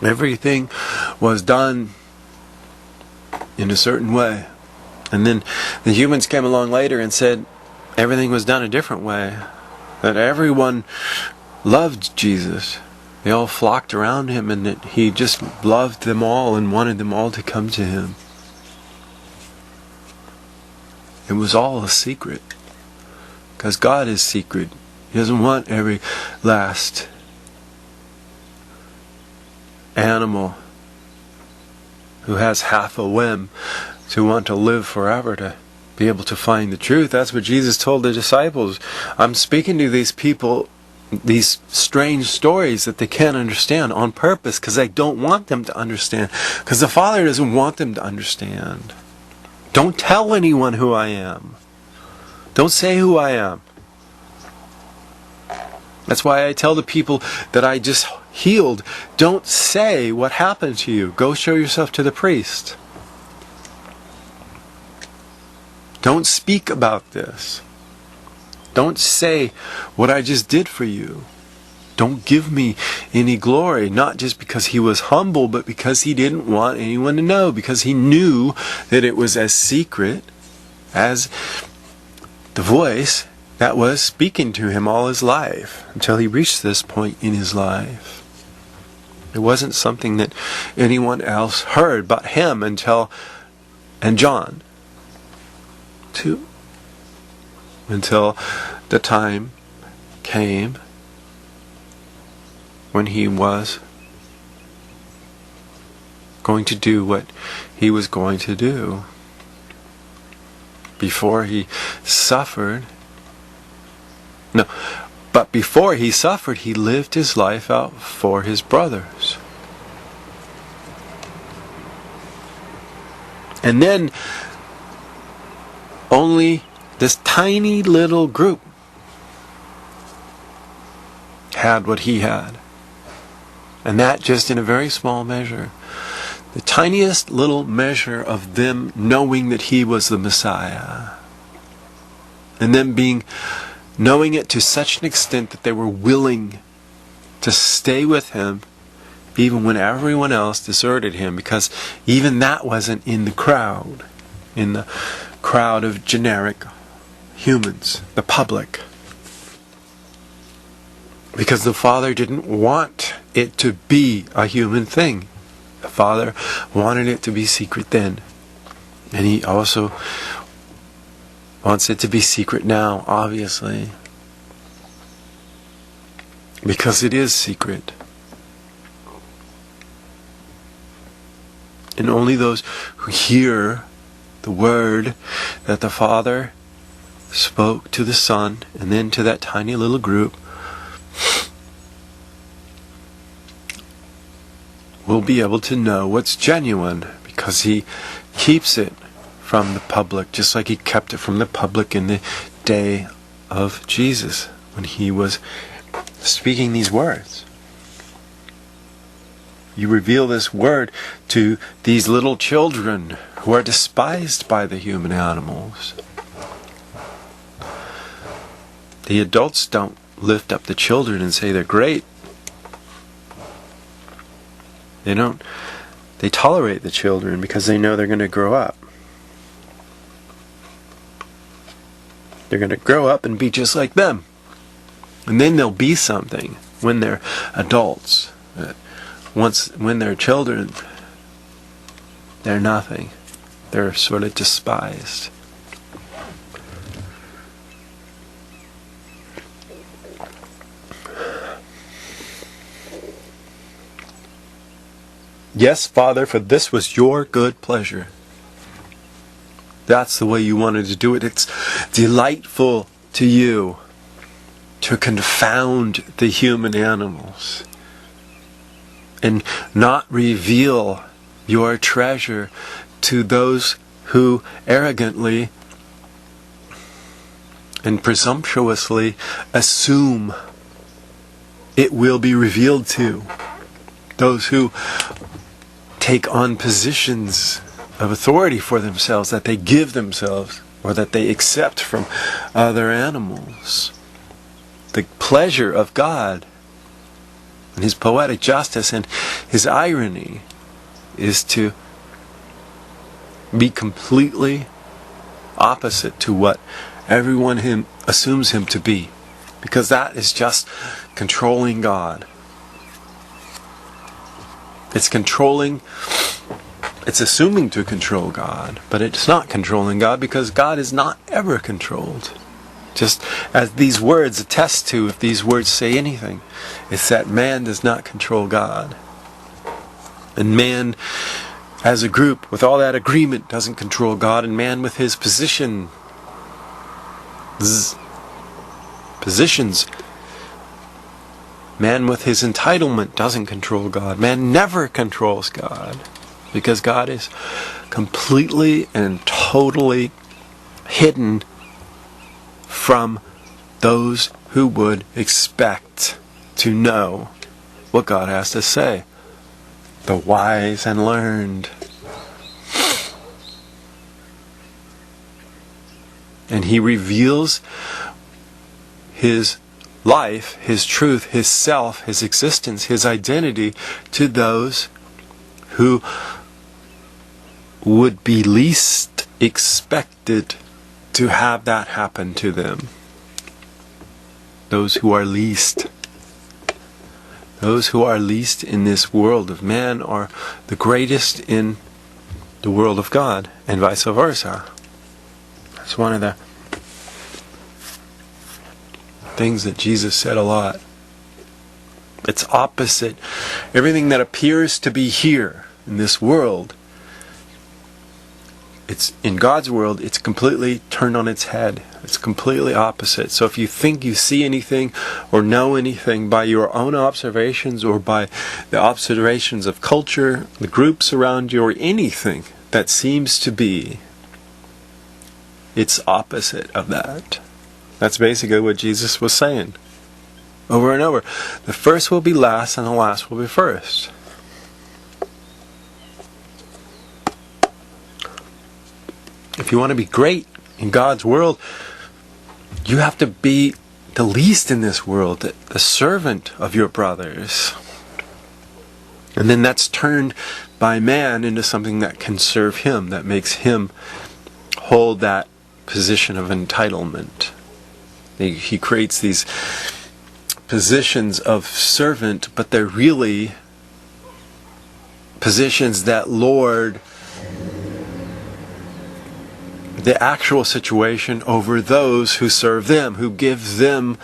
Everything was done in a certain way. And then the humans came along later and said everything was done a different way. That everyone loved Jesus. They all flocked around him, and that he just loved them all and wanted them all to come to him. It was all a secret. Because God is secret. He doesn't want every last animal who has half a whim to want to live forever, to be able to find the truth. That's what Jesus told the disciples. I'm speaking to these people these strange stories that they can't understand on purpose, because I don't want them to understand, because the Father doesn't want them to understand. Don't tell anyone who I am. Don't say who I am. That's why I tell the people that I just healed, don't say what happened to you. Go show yourself to the priest. Don't speak about this. Don't say what I just did for you. Don't give me any glory, not just because he was humble, but because he didn't want anyone to know, because he knew that it was as secret as the voice that was speaking to him all his life, until he reached this point in his life. It wasn't something that anyone else heard but him and John too, until the time came when he was going to do what he was going to do. Before he suffered, but before he suffered, he lived his life out for his brothers. And then only this tiny little group had what he had. And that just in a very small measure. The tiniest little measure of them knowing that he was the Messiah. And them knowing it to such an extent that they were willing to stay with him even when everyone else deserted him, because even that wasn't in the crowd of generic humans, the public. Because the Father didn't want it to be a human thing. The Father wanted it to be secret then. And he also wants it to be secret now, obviously. Because it is secret. And only those who hear the word that the Father spoke to the Son and then to that tiny little group will be able to know what's genuine, because he keeps it from the public, just like he kept it from the public in the day of Jesus when he was speaking these words. You reveal this word to these little children who are despised by the human animals. The adults don't lift up the children and say they're great. They don't. They tolerate the children because they know they're going to grow up. They're going to grow up and be just like them. And then they'll be something when they're adults. When they're children, they're nothing. They're sort of despised. Yes, Father, for this was your good pleasure. That's the way you wanted to do it. It's delightful to you to confound the human animals and not reveal your treasure to those who arrogantly and presumptuously assume it will be revealed to. Those who take on positions of authority for themselves that they give themselves or that they accept from other animals. The pleasure of God And his poetic justice and his irony is to be completely opposite to what everyone assumes him to be. Because that is just controlling God. It's assuming to control God, but it's not controlling God, because God is not ever controlled. Just as these words attest to, if these words say anything, it's that man does not control God. And man, as a group, with all that agreement, doesn't control God. And man with his positions, man with his entitlement doesn't control God. Man never controls God, because God is completely and totally hidden from those who would expect to know what God has to say. The wise and learned. And he reveals his life, his truth, his self, his existence, his identity to those who would be least expected to have that happen to them. Those who are least. Those who are least in this world of man are the greatest in the world of God, and vice versa. That's one of the things that Jesus said a lot. It's opposite. Everything that appears to be here in this world, it's in God's world, it's completely turned on its head. It's completely opposite. So if you think you see anything or know anything by your own observations or by the observations of culture, the groups around you, or anything that seems to be, it's opposite of that. That's basically what Jesus was saying over and over. The first will be last and the last will be first. If you want to be great in God's world, you have to be the least in this world, the servant of your brothers. And then that's turned by man into something that can serve him, that makes him hold that position of entitlement. He creates these positions of servant, but they're really positions that lord the actual situation over those who serve them, who give them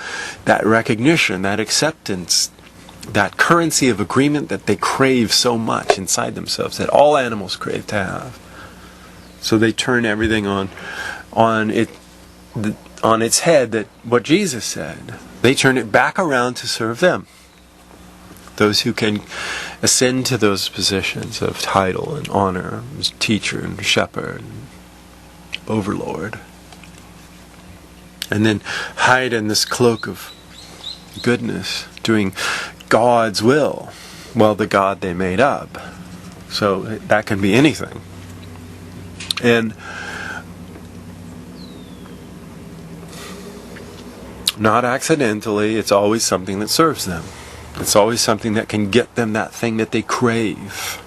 that recognition, that acceptance, that currency of agreement that they crave so much inside themselves, that all animals crave to have. So they turn everything on its head, that what Jesus said. They turn it back around to serve them. Those who can ascend to those positions of title and honor, as teacher and shepherd and overlord, and then hide in this cloak of goodness, doing God's will, well, the God they made up. So that can be anything. And not accidentally, it's always something that serves them. It's always something that can get them that thing that they crave.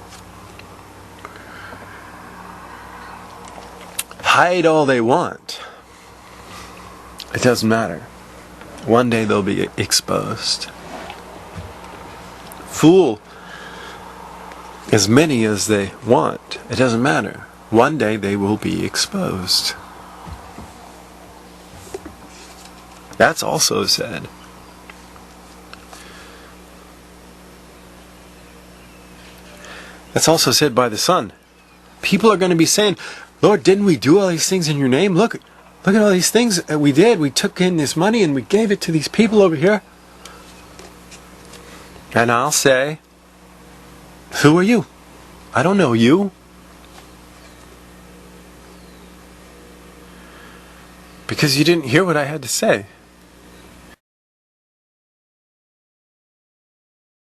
Hide all they want. It doesn't matter. One day they'll be exposed. Fool as many as they want. It doesn't matter. One day they will be exposed. That's also said. That's also said by the Son. People are going to be saying, Lord, didn't we do all these things in your name? Look at all these things that we did. We took in this money and we gave it to these people over here. And I'll say, who are you? I don't know you. Because you didn't hear what I had to say.